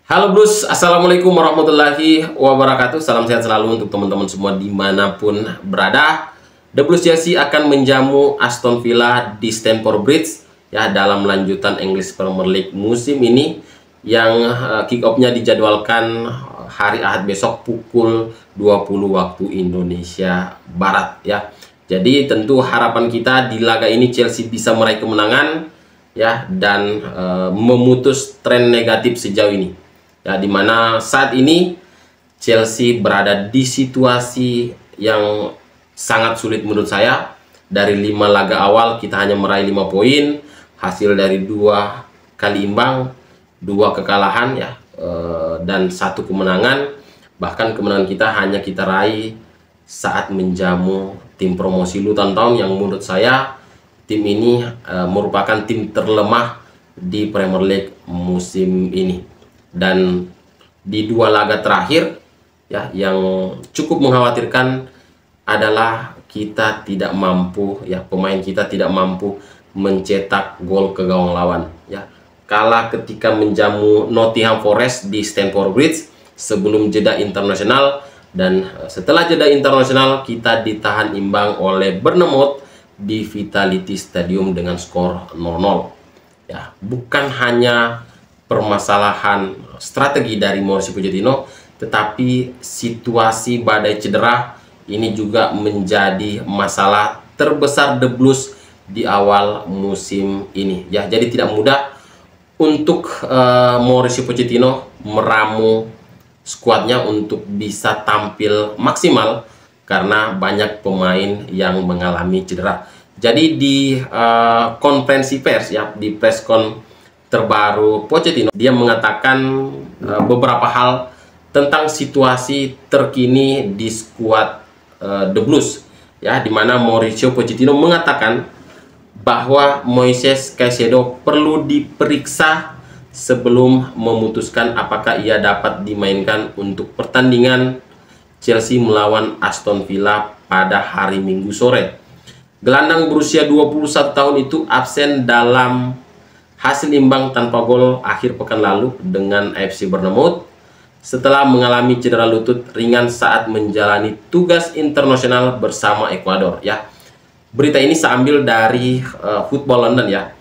Halo Bros, Assalamualaikum warahmatullahi wabarakatuh. Salam sehat selalu untuk teman-teman semua dimanapun berada. The Blues Chelsea akan menjamu Aston Villa di Stamford Bridge ya, dalam lanjutan English Premier League musim ini yang kick off-nya dijadwalkan hari Ahad besok pukul 20 waktu Indonesia Barat ya. Jadi tentu harapan kita di laga ini Chelsea bisa meraih kemenangan ya, dan memutus tren negatif sejauh ini. Ya, dimana saat ini Chelsea berada di situasi yang sangat sulit menurut saya. Dari 5 laga awal kita hanya meraih 5 poin, hasil dari 2 kali imbang, 2 kekalahan ya, dan 1 kemenangan. Bahkan kemenangan kita hanya kita raih saat menjamu tim promosi Luton Town yang menurut saya tim ini merupakan tim terlemah di Premier League musim ini. Dan di 2 laga terakhir ya, yang cukup mengkhawatirkan adalah kita tidak mampu ya, pemain kita tidak mampu mencetak gol ke gawang lawan ya. Kalah ketika menjamu Nottingham Forest di Stamford Bridge sebelum jeda internasional, dan setelah jeda internasional kita ditahan imbang oleh Bournemouth di Vitality Stadium dengan skor 0-0 ya. Bukan hanya permasalahan strategi dari Mauricio Pochettino, tetapi situasi badai cedera ini juga menjadi masalah terbesar The Blues di awal musim ini ya. Jadi tidak mudah untuk Mauricio Pochettino meramu skuadnya untuk bisa tampil maksimal karena banyak pemain yang mengalami cedera. Jadi di konferensi pers ya, di press con terbaru Pochettino, dia mengatakan beberapa hal tentang situasi terkini di skuad The Blues ya, dimana Mauricio Pochettino mengatakan bahwa Moises Caicedo perlu diperiksa sebelum memutuskan apakah ia dapat dimainkan untuk pertandingan Chelsea melawan Aston Villa pada hari Minggu sore. Gelandang berusia 21 tahun itu absen dalam hasil imbang tanpa gol akhir pekan lalu dengan AFC Bournemouth setelah mengalami cedera lutut ringan saat menjalani tugas internasional bersama Ekuador ya. Berita ini saya ambil dari Football London ya.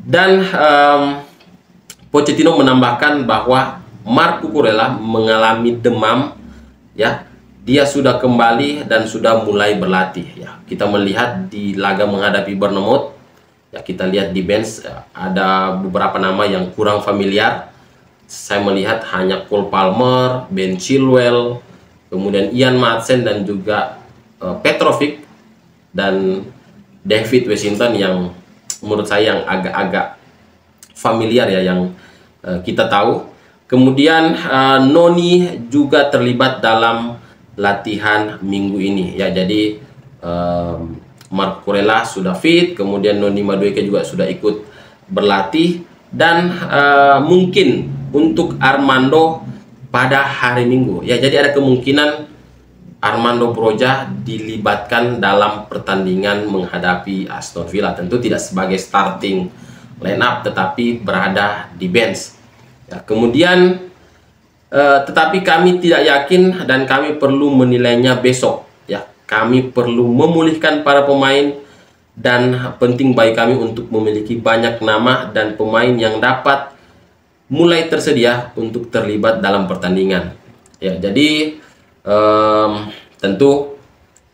Dan Pochettino menambahkan bahwa Marc Cucurella mengalami demam ya. Dia sudah kembali dan sudah mulai berlatih ya. Kita melihat di laga menghadapi Bournemouth ya, kita lihat di bench ada beberapa nama yang kurang familiar. Saya melihat hanya Cole Palmer, Ben Chilwell, kemudian Ian Maatsen dan juga Petrovic dan David Washington yang menurut saya yang agak-agak familiar ya, yang kita tahu. Kemudian Noni juga terlibat dalam latihan minggu ini ya. Jadi Marc Cucurella sudah fit, kemudian Noni Madueke juga sudah ikut berlatih, dan mungkin untuk Armando pada hari Minggu ya. Jadi ada kemungkinan Armando Broja dilibatkan dalam pertandingan menghadapi Aston Villa, tentu tidak sebagai starting line up tetapi berada di bench ya. Kemudian tetapi kami tidak yakin dan kami perlu menilainya besok ya. Kami perlu memulihkan para pemain dan penting bagi kami untuk memiliki banyak nama dan pemain yang dapat mulai tersedia untuk terlibat dalam pertandingan ya. Jadi tentu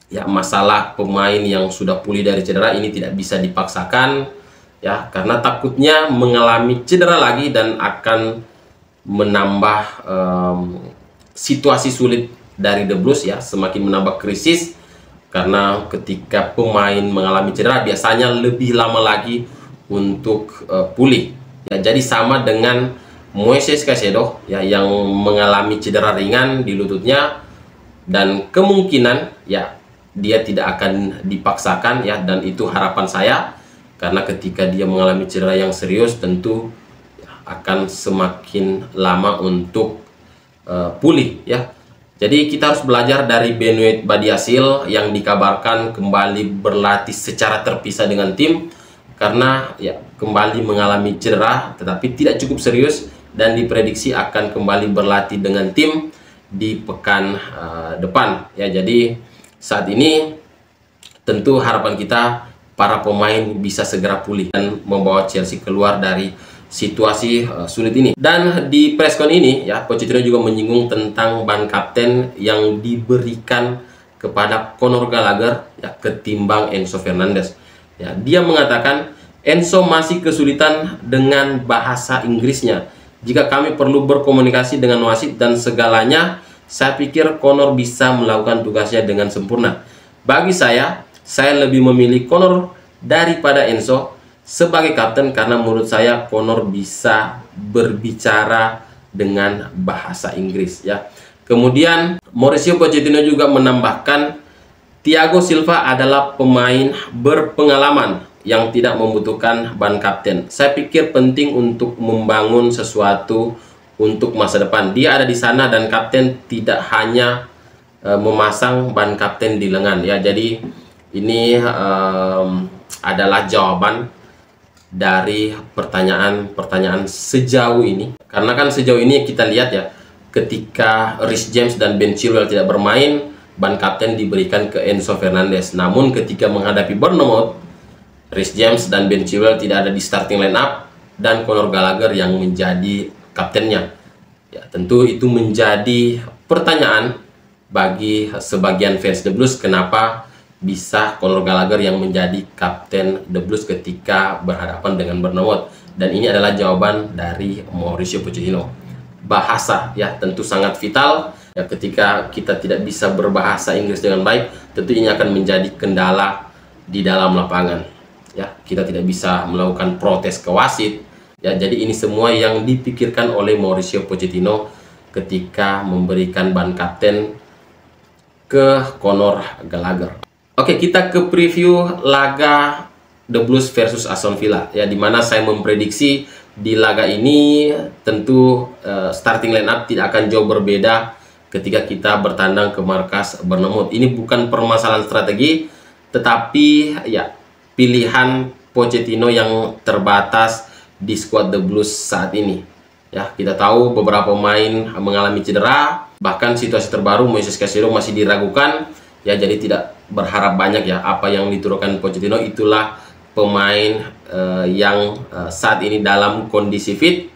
ya, masalah pemain yang sudah pulih dari cedera ini tidak bisa dipaksakan ya, karena takutnya mengalami cedera lagi dan akan menambah situasi sulit dari The Blues ya, semakin menambah krisis. Karena ketika pemain mengalami cedera biasanya lebih lama lagi untuk pulih ya. Jadi sama dengan Moises Caicedo ya, yang mengalami cedera ringan di lututnya, dan kemungkinan ya dia tidak akan dipaksakan ya, dan itu harapan saya karena ketika dia mengalami cedera yang serius tentu ya, akan semakin lama untuk pulih ya. Jadi kita harus belajar dari Benoit Badiashile yang dikabarkan kembali berlatih secara terpisah dengan tim karena ya kembali mengalami cedera tetapi tidak cukup serius dan diprediksi akan kembali berlatih dengan tim di pekan depan ya. Jadi saat ini tentu harapan kita para pemain bisa segera pulih dan membawa Chelsea keluar dari situasi sulit ini. Dan di presscon ini ya, Pochettino juga menyinggung tentang ban kapten yang diberikan kepada Conor Gallagher ya, ketimbang Enzo Fernandez ya. Dia mengatakan Enzo masih kesulitan dengan bahasa Inggrisnya. Jika kami perlu berkomunikasi dengan wasit dan segalanya, saya pikir Conor bisa melakukan tugasnya dengan sempurna. Bagi saya lebih memilih Conor daripada Enzo sebagai kapten karena menurut saya Conor bisa berbicara dengan bahasa Inggris ya. Kemudian Mauricio Pochettino juga menambahkan Thiago Silva adalah pemain berpengalaman yang tidak membutuhkan ban kapten. Saya pikir penting untuk membangun sesuatu untuk masa depan. Dia ada di sana dan kapten tidak hanya memasang ban kapten di lengan ya. Jadi ini adalah jawaban dari pertanyaan-pertanyaan sejauh ini. Karena kan sejauh ini kita lihat ya, ketika Reece James dan Ben Chilwell tidak bermain, ban kapten diberikan ke Enzo Fernandez. Namun ketika menghadapi Bournemouth, Reece James dan Ben Chilwell tidak ada di starting line up dan Conor Gallagher yang menjadi kaptennya. Ya, tentu itu menjadi pertanyaan bagi sebagian fans The Blues, kenapa bisa Conor Gallagher yang menjadi kapten The Blues ketika berhadapan dengan Bournemouth. Dan ini adalah jawaban dari Mauricio Pochettino. Bahasa ya tentu sangat vital ya, ketika kita tidak bisa berbahasa Inggris dengan baik, tentu ini akan menjadi kendala di dalam lapangan. Ya, kita tidak bisa melakukan protes ke wasit. Ya, jadi ini semua yang dipikirkan oleh Mauricio Pochettino ketika memberikan ban kapten ke Conor Gallagher. Oke, kita ke preview laga The Blues versus Aston Villa ya, dimana saya memprediksi di laga ini tentu starting line up tidak akan jauh berbeda ketika kita bertandang ke markas Bournemouth. Ini bukan permasalahan strategi, tetapi ya pilihan Pochettino yang terbatas di squad The Blues saat ini. Ya, kita tahu beberapa pemain mengalami cedera, bahkan situasi terbaru Moises Caicedo masih diragukan. Ya, jadi tidak berharap banyak ya, apa yang diturunkan Pochettino itulah pemain yang saat ini dalam kondisi fit.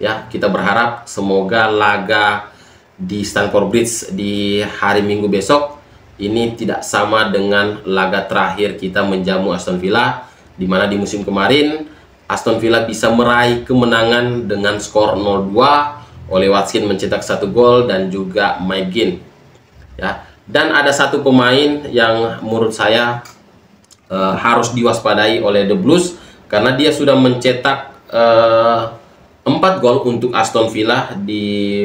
Ya, kita berharap semoga laga di Stamford Bridge di hari Minggu besok ini tidak sama dengan laga terakhir kita menjamu Aston Villa, di mana di musim kemarin Aston Villa bisa meraih kemenangan dengan skor 0-2 oleh Watkins mencetak 1 gol dan juga Mike Ginn. Ya, dan ada satu pemain yang menurut saya harus diwaspadai oleh The Blues karena dia sudah mencetak 4 gol untuk Aston Villa di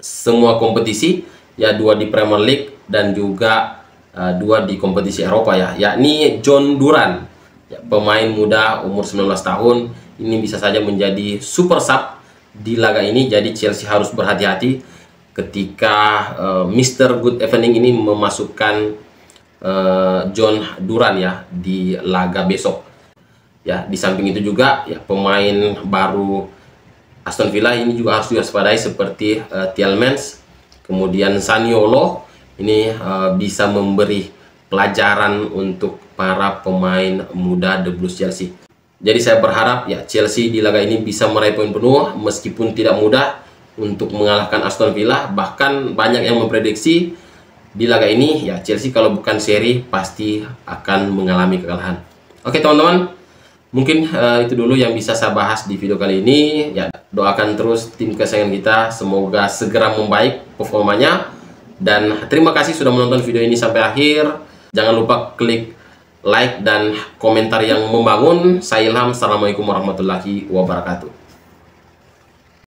semua kompetisi ya, 2 di Premier League dan juga 2 di kompetisi Eropa ya, yakni John Duran ya, pemain muda umur 19 tahun ini bisa saja menjadi super sub di laga ini. Jadi Chelsea harus berhati-hati ketika Mr. Good Evening ini memasukkan John Duran ya di laga besok ya. Di samping itu juga ya, pemain baru Aston Villa ini juga harus diwaspadai seperti Tielemans, kemudian Zaniolo. Ini bisa memberi pelajaran untuk para pemain muda The Blues Chelsea. Jadi saya berharap ya Chelsea di laga ini bisa meraih poin penuh meskipun tidak mudah untuk mengalahkan Aston Villa. Bahkan banyak yang memprediksi di laga ini ya Chelsea kalau bukan seri pasti akan mengalami kekalahan. Oke teman-teman, mungkin itu dulu yang bisa saya bahas di video kali ini. Ya, doakan terus tim kesayangan kita semoga segera membaik performanya. Dan terima kasih sudah menonton video ini sampai akhir. Jangan lupa klik like dan komentar yang membangun. Saya Ilham, assalamualaikum warahmatullahi wabarakatuh.